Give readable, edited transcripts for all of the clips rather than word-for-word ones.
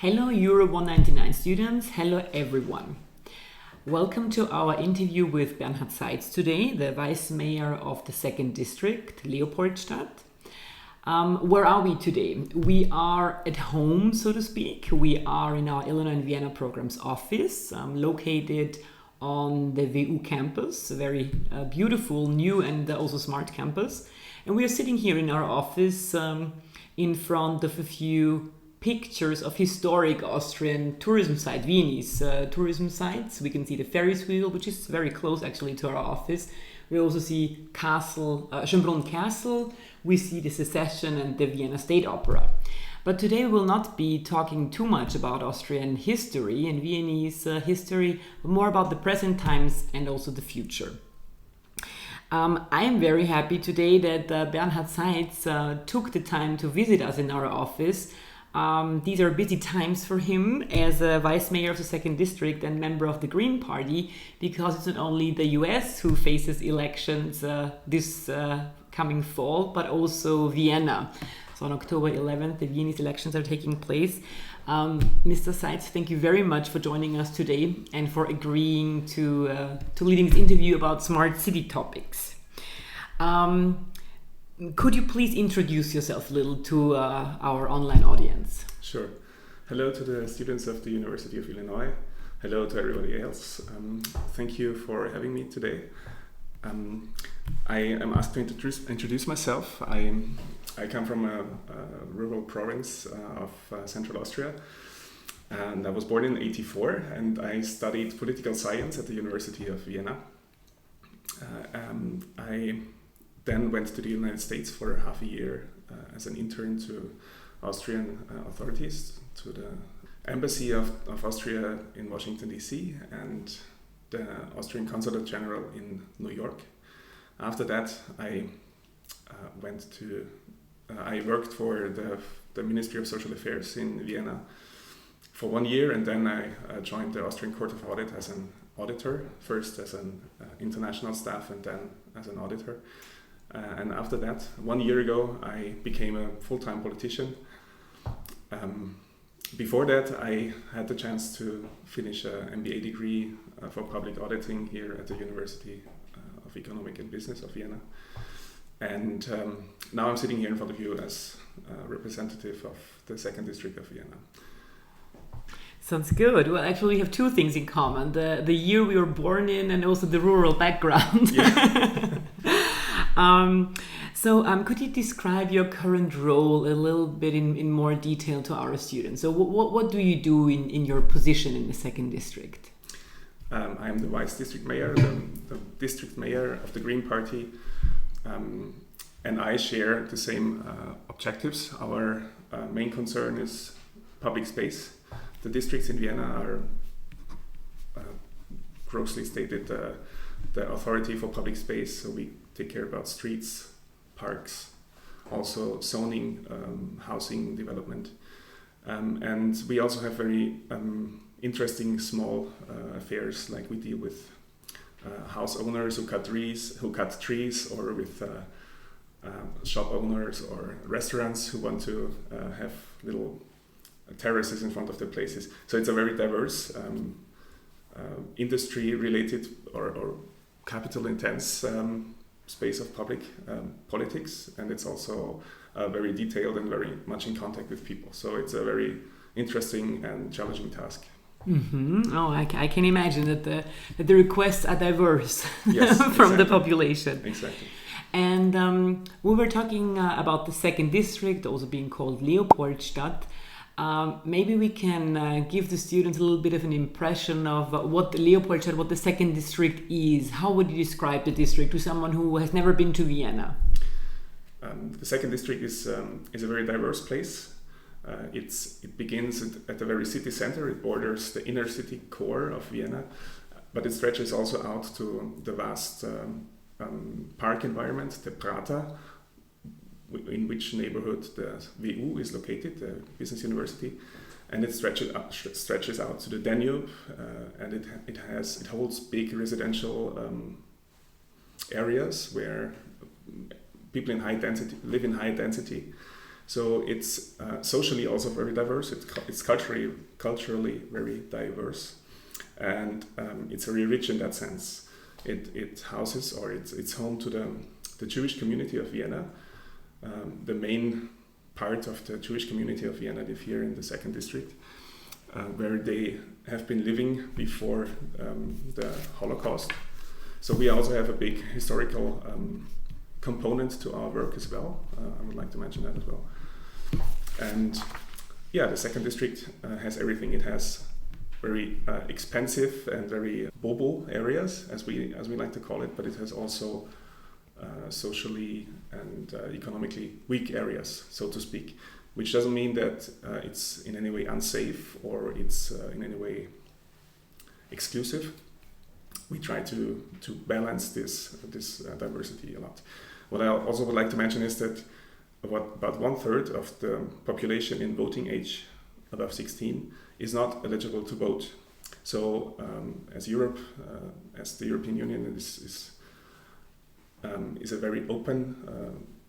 Hello Euro 199 students, hello everyone. Welcome to our interview with Bernhard Seitz today, the Vice Mayor of the 2nd District, Leopoldstadt. Where are we today? We are at home, so to speak. We are in our Illinois and Vienna programs office, located on the WU campus, a very beautiful, new and also smart campus. And we are sitting here in our office in front of a few pictures of historic Austrian tourism site, Viennese tourism sites. We can see the Ferris wheel, which is very close actually to our office. We also see Schönbrunn Castle. We see the Secession and the Vienna State Opera. But today we will not be talking too much about Austrian history and Viennese history, but more about the present times and also the future. I am very happy today that Bernhard Seitz took the time to visit us in our office. These are busy times for him as a Vice Mayor of the 2nd District and member of the Green Party, because it's not only the US who faces elections this coming fall, but also Vienna. So on October 11th, the Viennese elections are taking place. Mr. Seitz, thank you very much for joining us today and for agreeing to leading this interview about smart city topics. Could you please introduce yourself a little to our online audience? Sure. Hello to the students of the University of Illinois. Hello to everybody else. Thank you for having me today. I am asked to introduce myself. I come from a rural province of Central Austria, and I was born in '84, and I studied political science at the University of Vienna. I then went to the United States for half a year as an intern to Austrian authorities, to the Embassy of Austria in Washington, D.C. and the Austrian Consulate General in New York. After that, I worked for the Ministry of Social Affairs in Vienna for 1 year, and then I joined the Austrian Court of Audit as an auditor, first as an international staff and then as an auditor. And after that, 1 year ago, I became a full-time politician. Before that, I had the chance to finish an MBA degree for public auditing here at the University of Economic and Business of Vienna. And now I'm sitting here in front of you as a representative of the 2nd District of Vienna. Sounds good. Well, actually, we have two things in common. The year we were born in and also the rural background. Yeah. Could you describe your current role a little bit in more detail to our students? So what do you do in your position in the 2nd District? I'm the Vice District Mayor, the District Mayor of the Green Party, and I share the same objectives. Our main concern is public space. The districts in Vienna are grossly stated the authority for public space, so we take care about streets, parks, also zoning, housing development. And we also have very interesting small affairs, like we deal with house owners who cut trees, or with shop owners or restaurants who want to have little terraces in front of their places. So it's a very diverse industry-related or capital-intense space of public politics, and it's also very detailed and very much in contact with people. So it's a very interesting and challenging task. Mm-hmm. Oh, I can imagine that the requests are diverse. Yes, from exactly. The population. Exactly. And we were talking about the 2nd District, also being called Leopoldstadt. Maybe we can give the students a little bit of an impression of what Leopoldstadt, what the 2nd District is. How would you describe the district to someone who has never been to Vienna? The 2nd District is a very diverse place. It begins at the very city center. It borders the inner city core of Vienna, but it stretches also out to the vast park environment, the Prater, in which neighborhood the WU is located, the Business University, and it stretches out to the Danube, and it holds big residential areas where people live in high density. So it's socially also very diverse. It's culturally very diverse, and it's very rich in that sense. It houses, or it's home to the Jewish community of Vienna. The main part of the Jewish community of Vienna live here in the second district, where they have been living before the Holocaust. So we also have a big historical component to our work as well. I would like to mention that as well. And yeah, the second district has everything. It has very expensive and very bobo areas, as we like to call it, but it has also socially and economically weak areas, so to speak, which doesn't mean that it's in any way unsafe or it's in any way exclusive. We try to balance this diversity a lot. What I also would like to mention is that about 1/3 of the population in voting age above 16 is not eligible to vote. So as Europe, as the European Union is a very open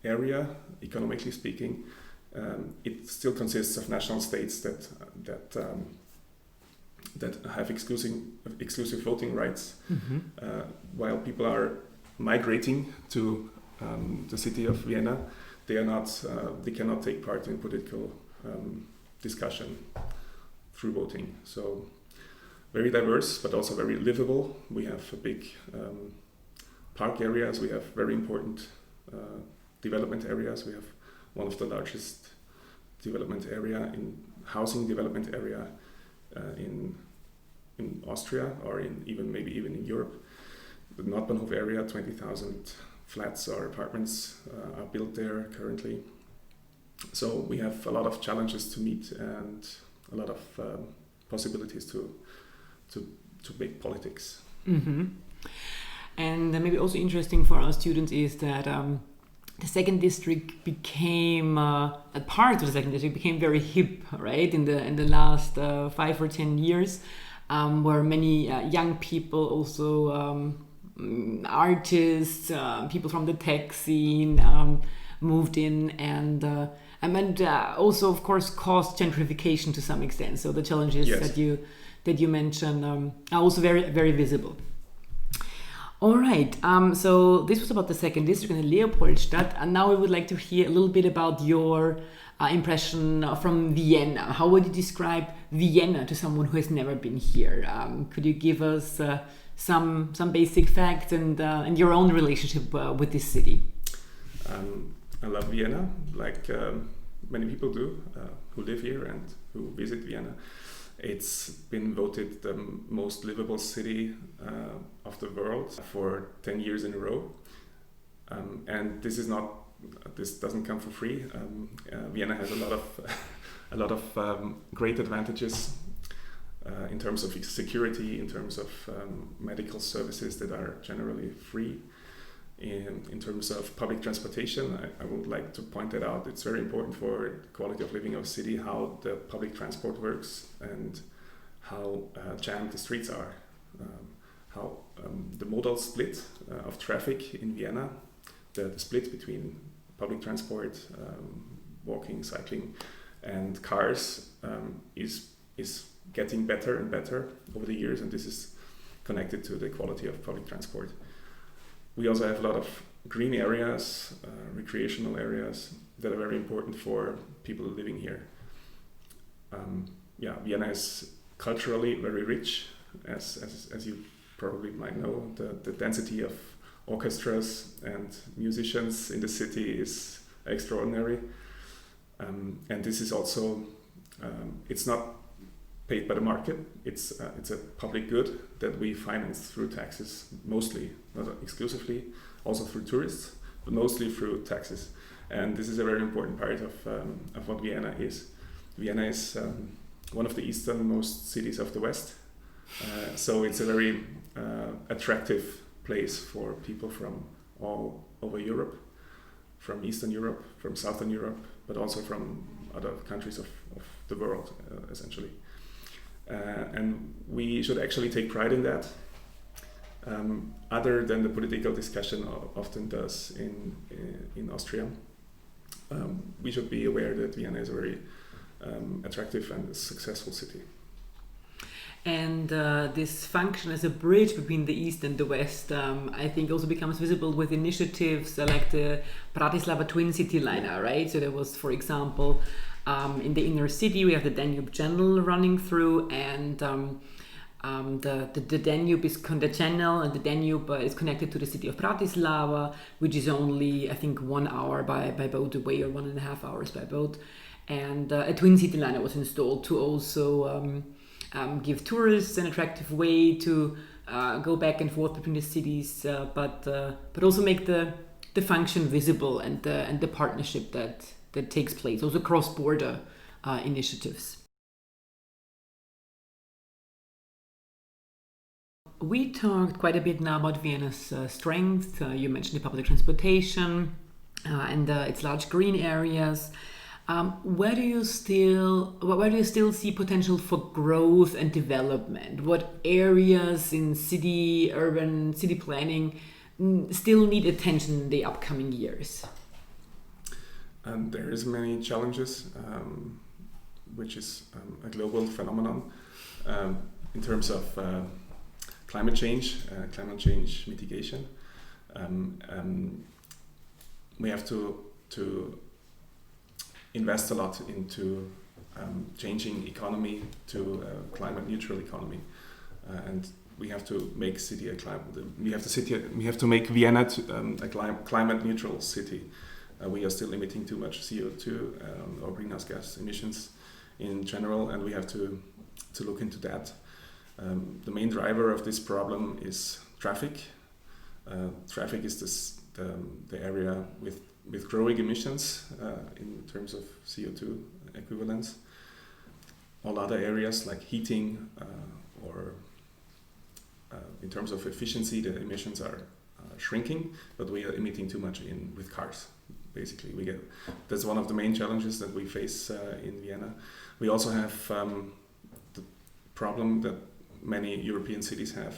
area, economically speaking, it still consists of national states that have exclusive voting rights, while people are migrating to the city of Vienna. They cannot take part in political discussion through voting. So very diverse, but also very livable. We have a big park areas. We have very important development areas. We have one of the largest housing development area in Austria, or maybe even in Europe. The Nordbahnhof area, 20,000 flats or apartments are built there currently. So we have a lot of challenges to meet and a lot of possibilities to make politics. Mm-hmm. And maybe also interesting for our students is that the second district became a part of the second district became very hip, right? In the last 5 or 10 years, where many young people, also artists, people from the tech scene moved in, and also of course caused gentrification to some extent. So the challenges that you mentioned are also very, very visible. All right, so this was about the second district in Leopoldstadt, and now we would like to hear a little bit about your impression from Vienna. How would you describe Vienna to someone who has never been here? Could you give us some basic facts and your own relationship with this city? I love Vienna, like many people do who live here and who visit Vienna. It's been voted the most livable city of the world for 10 years in a row. And this doesn't come for free. Vienna has a lot of great advantages in terms of security, in terms of medical services that are generally free. In terms of public transportation, I would like to point that out. It's very important for the quality of living of a city how the public transport works and how jammed the streets are. How the modal split of traffic in Vienna, the split between public transport, walking, cycling, and cars is getting better and better over the years, and this is connected to the quality of public transport. We also have a lot of green areas, recreational areas that are very important for people living here. Vienna is culturally very rich, as you probably might know. The density of orchestras and musicians in the city is extraordinary. And this is also, it's not paid by the market. It's a public good that we finance through taxes, mostly, not exclusively, also through tourists, but mostly through taxes. And this is a very important part of what Vienna is. Vienna is one of the easternmost cities of the West, so it's a very attractive place for people from all over Europe, from Eastern Europe, from Southern Europe, but also from other countries of the world, essentially. And we should actually take pride in that, other than the political discussion often does in Austria. we should be aware that Vienna is a very attractive and successful city. And this function as a bridge between the East and the West, I think also becomes visible with initiatives like the Bratislava Twin City Liner, right? So there was, for example, in the inner city, we have the Danube Channel running through, and the Danube is the channel, and the Danube is connected to the city of Bratislava, which is only, I think, 1 hour by boat away, or 1.5 hours by boat. And a Twin City Liner was installed to also give tourists an attractive way to go back and forth between the cities, but also make the function visible, and the partnership that takes place, also cross-border initiatives. We talked quite a bit now about Vienna's strength. You mentioned the public transportation and its large green areas. Where do you still see potential for growth and development? What areas in urban city planning still need attention in the upcoming years? There is many challenges, which is a global phenomenon in terms of climate change mitigation. We have to invest a lot into changing economy to a climate neutral economy, and we have to make we have to make Vienna a climate neutral city. We are still emitting too much CO2 or greenhouse gas emissions in general, and we have to look into that. The main driver of this problem is traffic. Traffic is the area with growing emissions in terms of CO2 equivalents. All other areas like heating or in terms of efficiency, the emissions are shrinking, but we are emitting too much with cars. Basically, that's one of the main challenges that we face in Vienna. We also have the problem that many European cities have,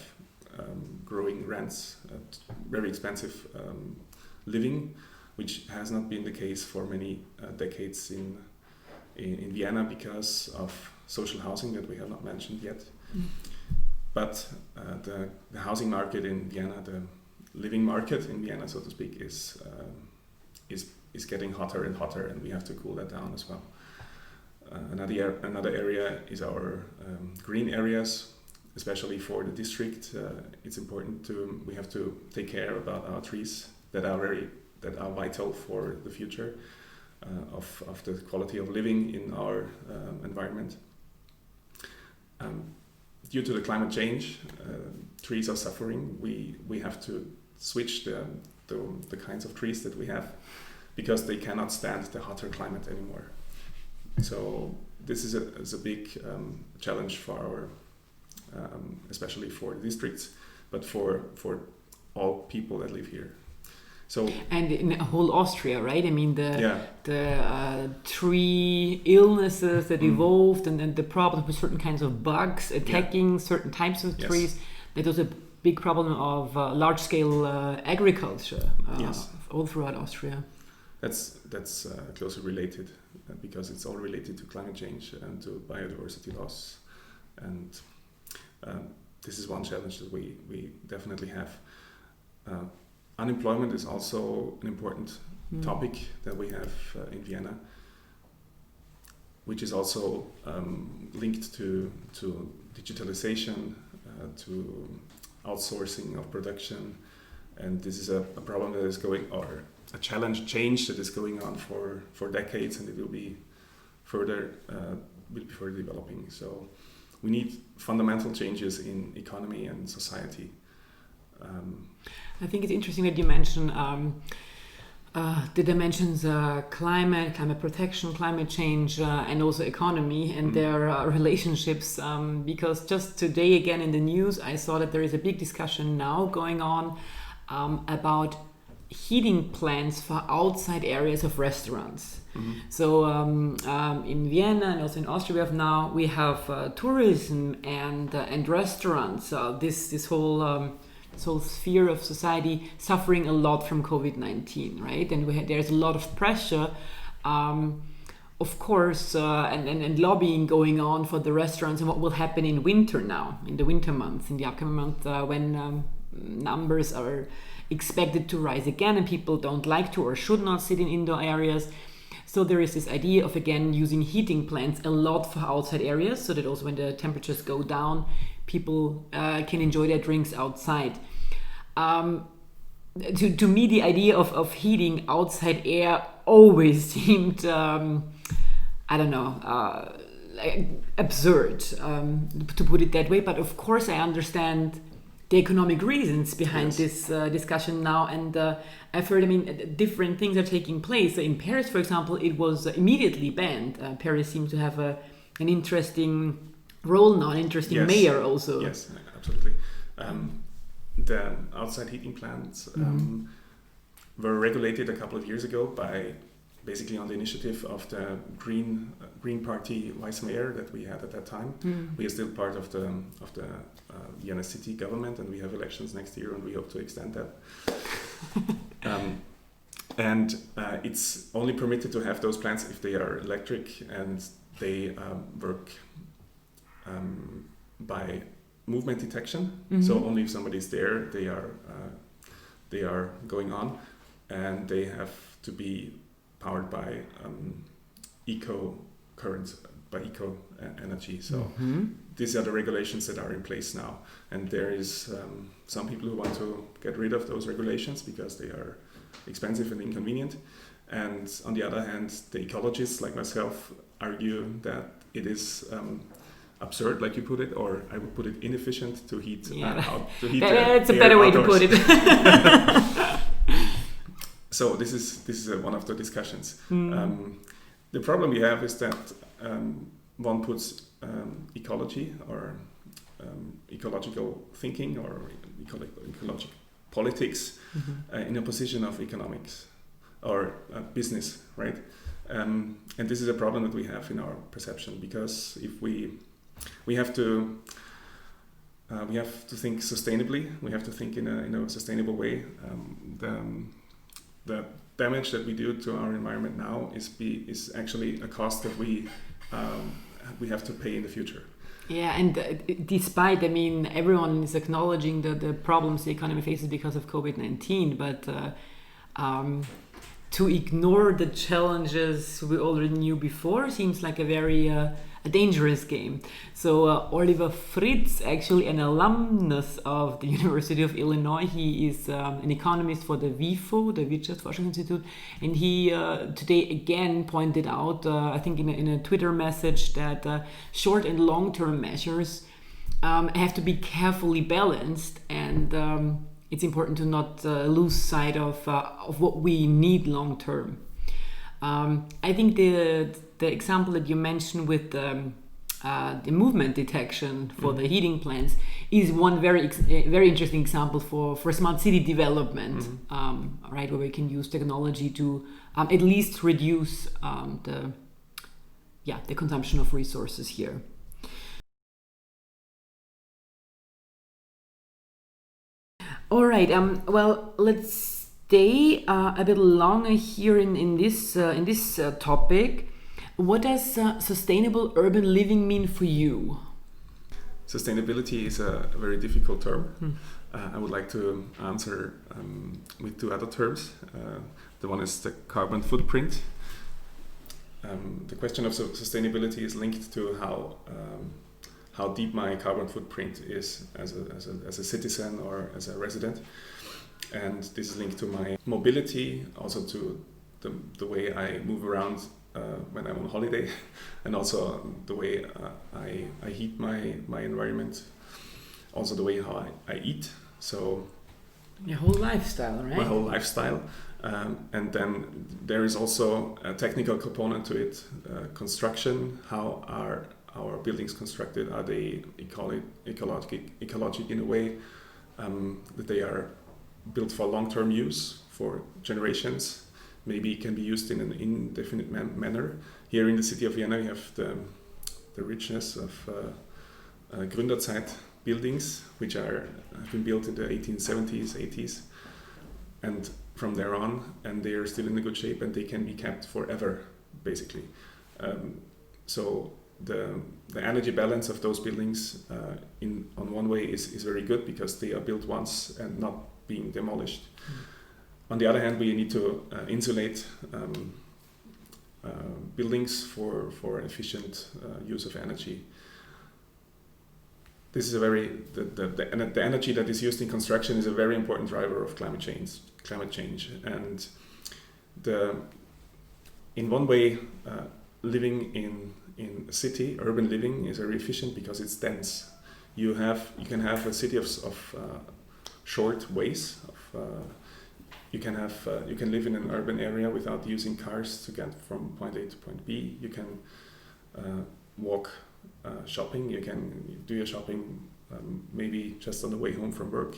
growing rents, very expensive living, which has not been the case for many decades in Vienna because of social housing that we have not mentioned yet. But the housing market in Vienna, the living market in Vienna, so to speak, is getting hotter and hotter, and we have to cool that down as well. Another area is our green areas, especially for the district. It's important we have to take care about our trees that are vital for the future of the quality of living in our environment. Due to the climate change, trees are suffering. We have to switch the kinds of trees that we have because they cannot stand the hotter climate anymore. So this is a big challenge for our, especially for districts, but for all people that live here. So, and in whole Austria, right? I mean, the tree illnesses that evolved, and then the problem with certain kinds of bugs attacking certain types of trees. That was a big problem of large-scale agriculture all throughout Austria. That's closely related because it's all related to climate change and to biodiversity loss, and this is one challenge that we definitely have. Unemployment is also an important topic that we have in Vienna, which is also linked to digitalization, to outsourcing of production, and this is a problem that is a change that is going on for decades, and it will be further developing. So we need fundamental changes in economy and society. I think it's interesting that you mention the dimensions climate protection, climate change, and also economy and their relationships, because just today again in the news I saw that there is a big discussion now going on about heating plants for outside areas of restaurants. So in Vienna and also in Austria we have tourism and restaurants. This whole sphere of society suffering a lot from COVID-19, right? And there's a lot of pressure Of course, and lobbying going on for the restaurants and what will happen in winter now, in the winter months, in the upcoming month, when numbers are expected to rise again and people don't like to or should not sit in indoor areas. So there is this idea of, again, using heating plants a lot for outside areas, so that also when the temperatures go down, people can enjoy their drinks outside. To me, the idea of heating outside air always seemed, absurd, to put it that way. But of course, I understand the economic reasons behind this discussion now. And I've heard, different things are taking place. In Paris, for example, it was immediately banned. Paris seemed to have an interesting role now, an interesting mayor also. Yes, absolutely. The outside heating plants were regulated a couple of years ago by basically on the initiative of the Green Party Vice Mayor that we had at that time. We are still part of the Vienna city government, and we have elections next year, and we hope to extend that. And it's only permitted to have those plants if they are electric and they work by movement detection. So only if somebody's there, they are going on, and they have to be powered by eco currents, by eco energy. So these are the regulations that are in place now, and there is some people who want to get rid of those regulations because they are expensive and inconvenient. And on the other hand, the ecologists like myself argue that it is absurd, like you put it, or I would put it inefficient to heat that's a better way outdoors. To put it. So this is one of the discussions. The problem we have is that one puts ecology or ecological thinking or ecological politics in a position of economics or business, right? And this is a problem that we have in our perception, because if we have to think sustainably. We have to think in a sustainable way. The damage that we do to our environment now is actually a cost that we have to pay in the future. Yeah, and despite, everyone is acknowledging the problems the economy faces because of COVID-19, but to ignore the challenges we already knew before seems like a very a dangerous game. So Oliver Fritz, actually an alumnus of the University of Illinois, he is an economist for the WIFO, the Wirtschaftsforschungsinstitut, and he today again pointed out, I think in a Twitter message, that short and long-term measures have to be carefully balanced, and it's important to not lose sight of what we need long-term. I think the example that you mentioned with the movement detection for the heating plants is one very interesting example for smart city development, right, where we can use technology to at least reduce the consumption of resources here. All right. Well, let's stay a bit longer here in this topic. What does sustainable urban living mean for you? Sustainability is a very difficult term. I would like to answer with two other terms. The one is the carbon footprint. The question of sustainability is linked to how deep my carbon footprint is as a citizen or as a resident. And this is linked to my mobility, also to the way I move around when I'm on holiday, and also the way I heat my environment, also the way how I eat. So your whole lifestyle, right? My whole lifestyle. And then there is also a technical component to it. Construction, how are our buildings constructed? Are they ecologic in a way that they are built for long-term use, for generations? Maybe it can be used in an indefinite manner. Here in the city of Vienna, we have the richness of Gründerzeit buildings, which have been built in the 1870s, 80s. And from there on, and they are still in a good shape, and they can be kept forever, basically. So the energy balance of those buildings on one way is very good because they are built once and not being demolished. On the other hand, we need to insulate buildings for efficient use of energy. This is the energy that is used in construction is a very important driver of climate change, and in one way, living in a city, urban living is very efficient because it's dense. You can have a city of short ways. You can live in an urban area without using cars to get from point A to point B. You can walk shopping. You can do your shopping maybe just on the way home from work.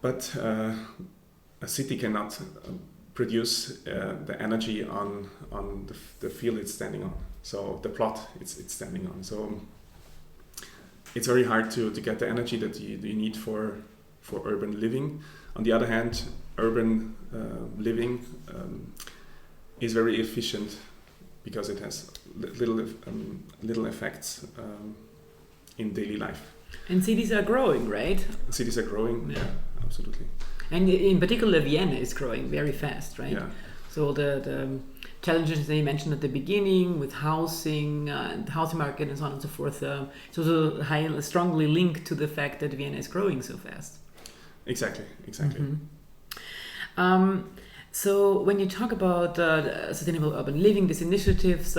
But a city cannot produce the energy on the field it's standing on. So the plot it's standing on. So it's very hard to get the energy that you need for urban living. On the other hand, urban living is very efficient because it has little effects in daily life. And cities are growing, right? Cities are growing, yeah, absolutely. And in particular, Vienna is growing very fast, right? Yeah. So the challenges that you mentioned at the beginning with housing and the housing market and so on and so forth, so strongly linked to the fact that Vienna is growing so fast. Exactly. Mm-hmm. So when you talk about sustainable urban living, these initiatives,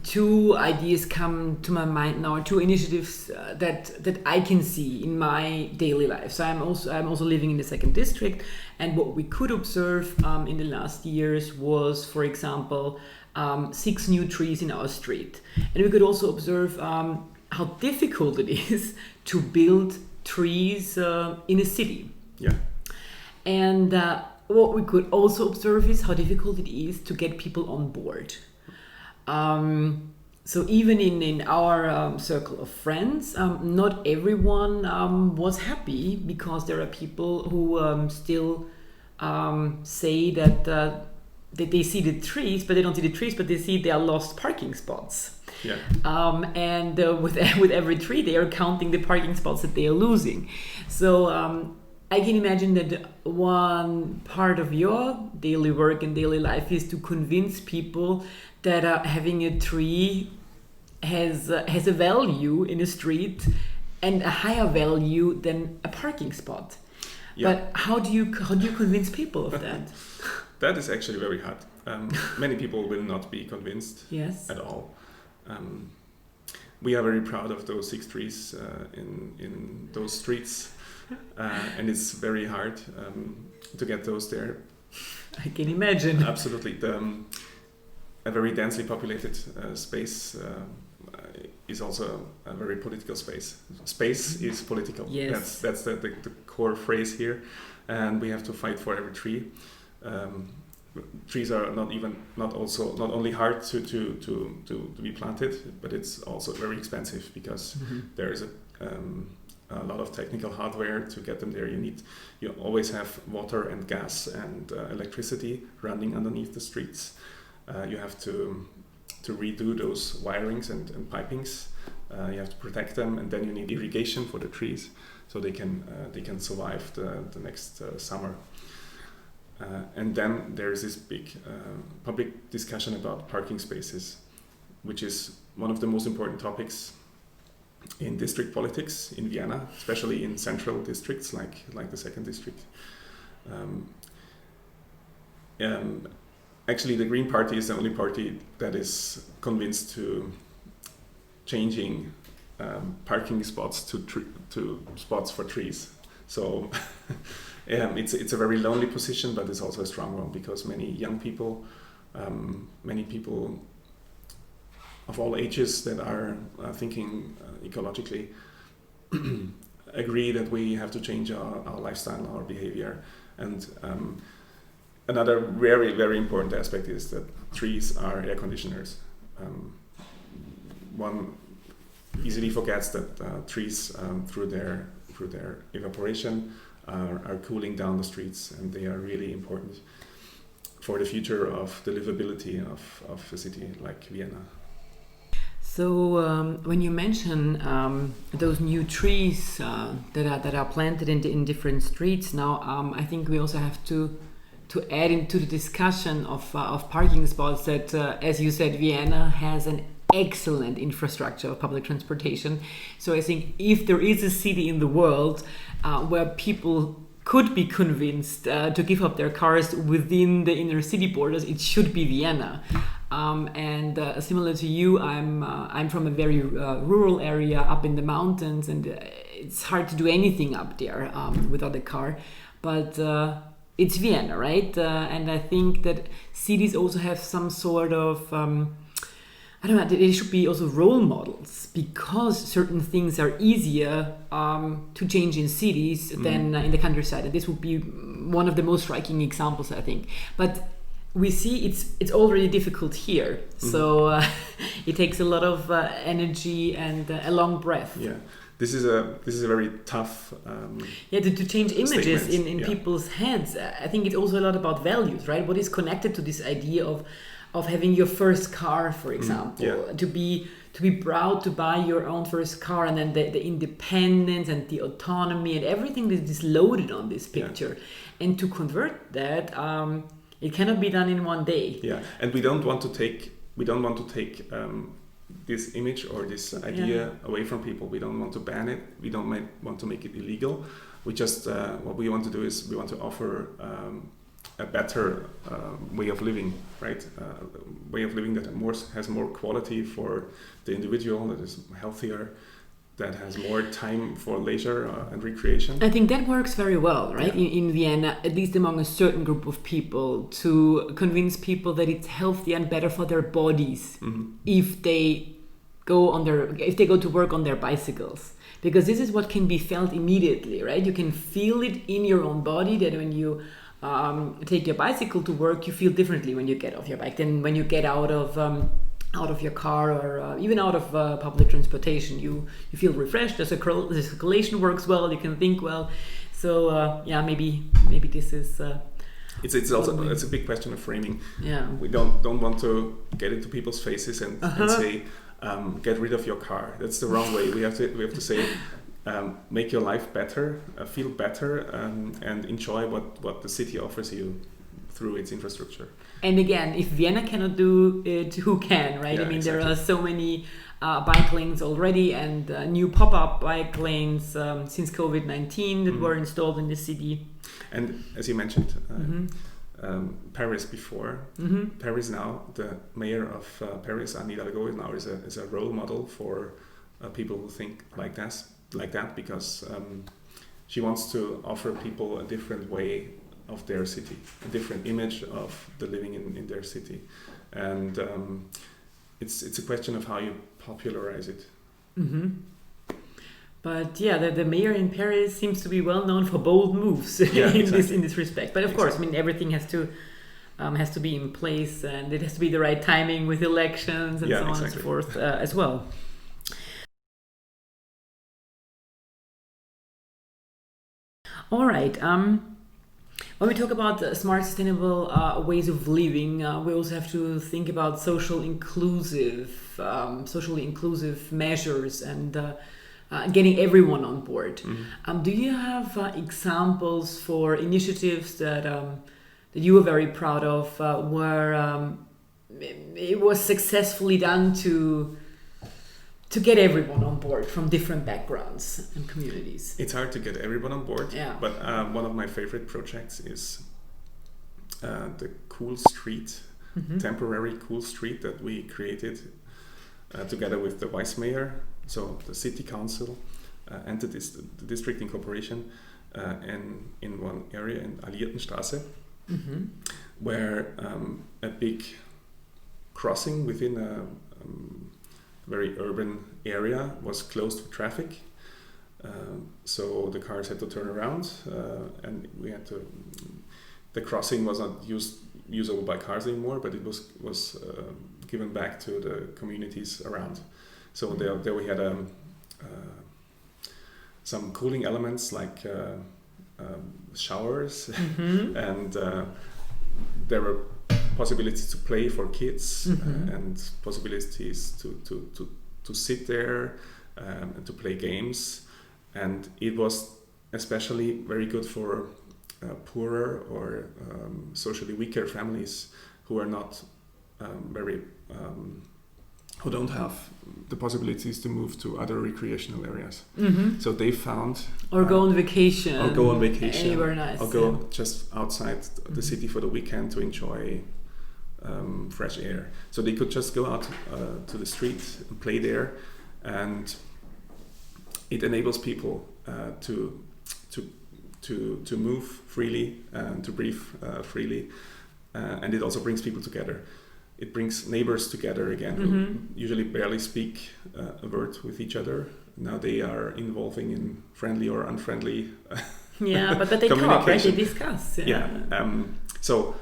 two ideas come to my mind now. Two initiatives that I can see in my daily life. So I'm also living in the second district, and what we could observe in the last years was, for example, 6 new trees in our street, and we could also observe how difficult it is to build trees in a city. Yeah. And what we could also observe is how difficult it is to get people on board. So even in our circle of friends, not everyone was happy because there are people who still say that they see the trees, but they don't see the trees, but they see their lost parking spots. Yeah. And with every tree, they are counting the parking spots that they are losing. So I can imagine that one part of your daily work and daily life is to convince people that having a tree has a value in a street and a higher value than a parking spot. Yeah. But how do you convince people of that? That is actually very hard. Many people will not be convinced at all. We are very proud of those 6 trees in those streets, and it's very hard to get those there. I can imagine. Absolutely. A very densely populated space is also a very political space. Space is political. Yes. That's the core phrase here, and we have to fight for every tree. Trees are not only hard to be planted, but it's also very expensive because there is a lot of technical hardware to get them there. You always have water and gas and electricity running underneath the streets. You have to redo those wirings and pipings. You have to protect them, and then you need irrigation for the trees so they can survive the next summer. And then there is this big public discussion about parking spaces, which is one of the most important topics in district politics in Vienna, especially in central districts like the second district. Actually, the Green Party is the only party that is convinced to changing parking spots to spots for trees. So it's a very lonely position, but it's also a strong one because many young people, many people of all ages that are thinking ecologically agree that we have to change our lifestyle, our behavior. And another very, very important aspect is that trees are air conditioners. One easily forgets that trees, through their evaporation, are cooling down the streets, and they are really important for the future of the livability of a city like Vienna. So when you mention those new trees that are planted in different streets now, I think we also have to add into the discussion of parking spots that, as you said, Vienna has an excellent infrastructure of public transportation. So I think if there is a city in the world where people could be convinced to give up their cars within the inner city borders, it should be Vienna. And similar to you, I'm from a very rural area up in the mountains, and it's hard to do anything up there without a car. But it's Vienna, right? And I think that cities also have some sort of I don't know, they should be also role models, because certain things are easier to change in cities than in the countryside. And this would be one of the most striking examples, I think. But we see it's already difficult here. So it takes a lot of energy and a long breath. Yeah. This is a very tough to change images in yeah. people's heads. I think it's also a lot about values, right? What is connected to this idea of having your first car, for example, to be proud to buy your own first car, and then the independence and the autonomy and everything that is loaded on this picture, and to convert that, it cannot be done in one day. Yeah, and we don't want to take this image or this idea away from people. We don't want to ban it. We don't want to make it illegal. We just what we want to do is we want to offer a better way of living, right? Way of living that has more quality for the individual, that is healthier, that has more time for leisure and recreation. I think that works very well, right? Yeah. In Vienna, at least among a certain group of people, to convince people that it's healthy and better for their bodies if they go to work on their bicycles. Because this is what can be felt immediately, right? You can feel it in your own body, that when you take your bicycle to work, you feel differently when you get off your bike than when you get out of your car or even out of public transportation. You feel refreshed. The circulation works well. You can think well. So maybe this is. It's also it's a big question of framing. Yeah. We don't want to get into people's faces and say get rid of your car. That's the wrong way. We have to say. Make your life better, feel better, and enjoy what the city offers you through its infrastructure. And again, if Vienna cannot do it, who can, right? Yeah, I mean, exactly. there are so many bike lanes already, and new pop-up bike lanes since COVID-19 that were installed in the city. And as you mentioned, Paris before. Paris now, the mayor of Paris, Anne Hidalgo, now is a role model for people who think like that, because she wants to offer people a different way of their city, a different image of the living in their city, and it's a question of how you popularize it. But the mayor in Paris seems to be well known for bold moves in this respect. But of course, I mean, everything has to be in place, and it has to be the right timing with elections and so on and so forth as well. All right. When we talk about smart, sustainable ways of living, we also have to think about socially inclusive measures and getting everyone on board. Do you have examples for initiatives that you were very proud of, where it was successfully done to get everyone on board from different backgrounds and communities? It's hard to get everyone on board, but one of my favorite projects is the Cool Street, temporary Cool Street that we created together with the Vice Mayor, so the City Council and the district incorporation, and in one area in Alliiertenstraße, where a big crossing within a very urban area was closed for traffic, so the cars had to turn around, and the crossing was not usable by cars anymore, but it was given back to the communities around. So there we had some cooling elements like showers, and there were possibilities to play for kids, and possibilities to sit there and to play games. And it was especially very good for poorer or socially weaker families who are not who don't have the possibilities to move to other recreational areas. So they found or go on vacation, anywhere nice, or go just outside the city for the weekend to enjoy fresh air. So they could just go out to the street and play there, and it enables people to move freely and to breathe freely, and it also brings people together. It brings neighbors together again who usually barely speak a word with each other. Now they are involving in friendly or unfriendly but they talk, right? They discuss. So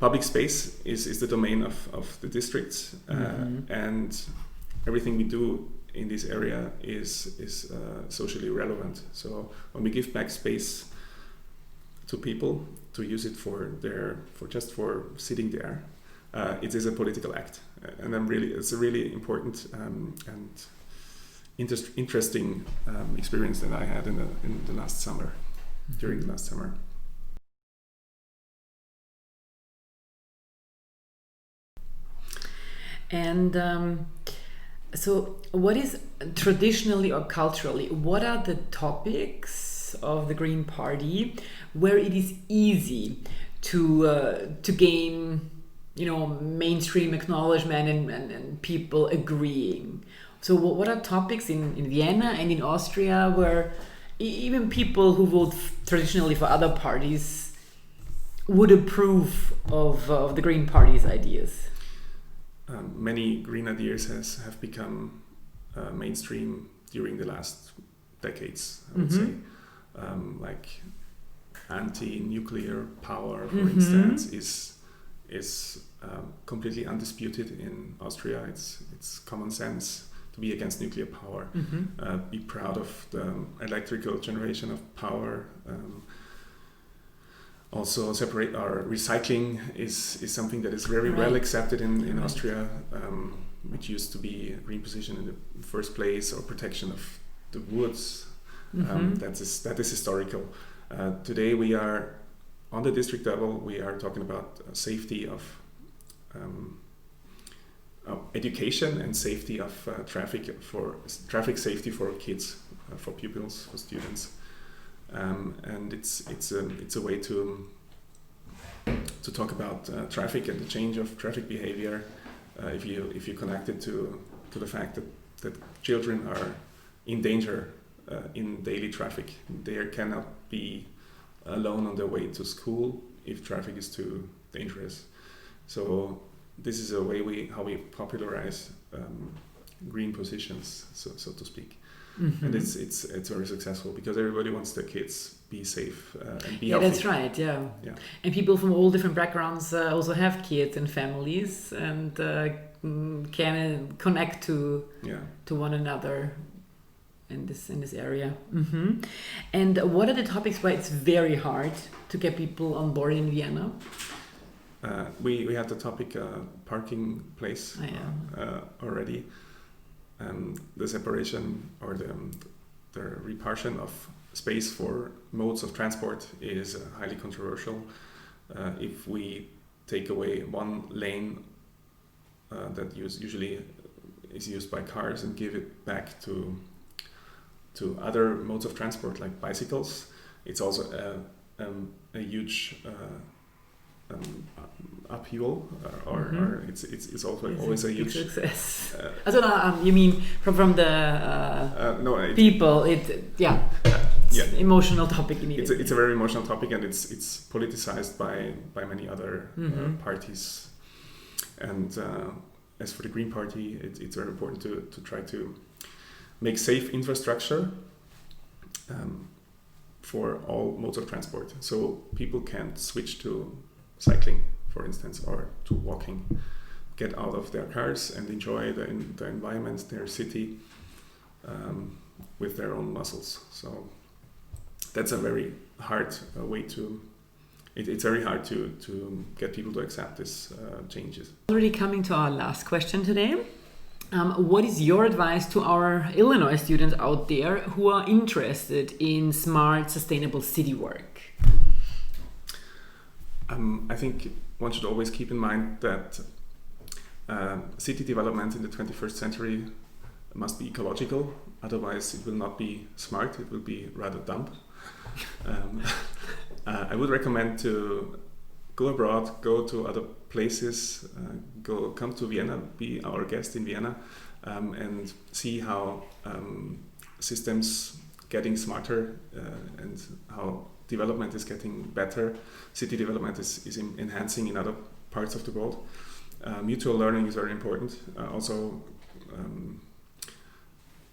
public space is the domain of the district, and everything we do in this area is socially relevant. So when we give back space to people to use it for sitting there, it is a political act, and it's a really important and interesting experience that I had in the last summer, during the last summer. And so what is traditionally or culturally, what are the topics of the Green Party where it is easy to gain mainstream acknowledgement and people agreeing? So what are topics in Vienna and in Austria where even people who vote traditionally for other parties would approve of the Green Party's ideas? Many green ideas have become mainstream during the last decades, I would say. Like anti-nuclear power, for instance, is completely undisputed in Austria. It's common sense to be against nuclear power. Be proud of the electrical generation of power. Also separate our recycling is something that is very well accepted in Austria, which used to be a green position in the first place, or protection of the woods. That is historical. Today we are on the district level, we are talking about safety of education and safety of traffic safety for kids, for pupils, for students. And it's a way to talk about traffic and the change of traffic behavior. If you connect it to the fact that children are in danger in daily traffic, they cannot be alone on their way to school if traffic is too dangerous. So this is a way how we popularize green positions, so to speak. And it's very successful because everybody wants their kids be safe and be healthy. That's right. Yeah. And people from all different backgrounds also have kids and families and can connect to one another in this area. And what are the topics where it's very hard to get people on board in Vienna? We have the topic parking place already. The separation or the repartition of space for modes of transport is highly controversial. If we take away one lane that usually is used by cars and give it back to other modes of transport like bicycles, it's also a huge upheaval, or it's also always a huge success. You mean from the people? It's emotional topic. It's a very emotional topic, and it's politicized by many other parties. And as for the Green Party, it's very important to try to make safe infrastructure for all modes of transport, so people can switch to cycling, for instance, or to walking, get out of their cars and enjoy the environment, their city, with their own muscles. So that's a very hard way to. It's very hard to get people to accept these changes. Already coming to our last question today. What is your advice to our Illinois students out there who are interested in smart, sustainable city work? I think one should always keep in mind that city development in the 21st century must be ecological. Otherwise, it will not be smart. It will be rather dumb. I would recommend to go abroad, go to other places, come to Vienna, be our guest in Vienna, and see how systems getting smarter and how development is getting better. City development is enhancing in other parts of the world. Mutual learning is very important. Also,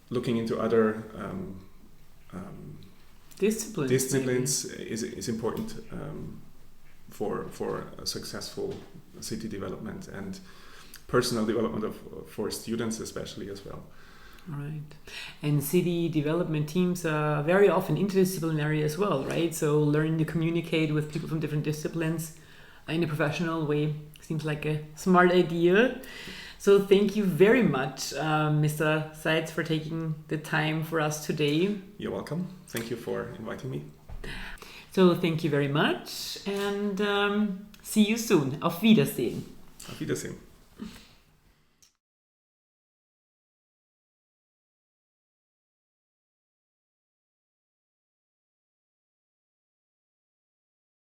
looking into other disciplines is important for a successful city development and personal development for students especially as well. All right. And city development teams are very often interdisciplinary as well, right? So learning to communicate with people from different disciplines in a professional way seems like a smart idea. So thank you very much, Mr. Seitz, for taking the time for us today. You're welcome. Thank you for inviting me. So thank you very much and see you soon. Auf Wiedersehen. Auf Wiedersehen.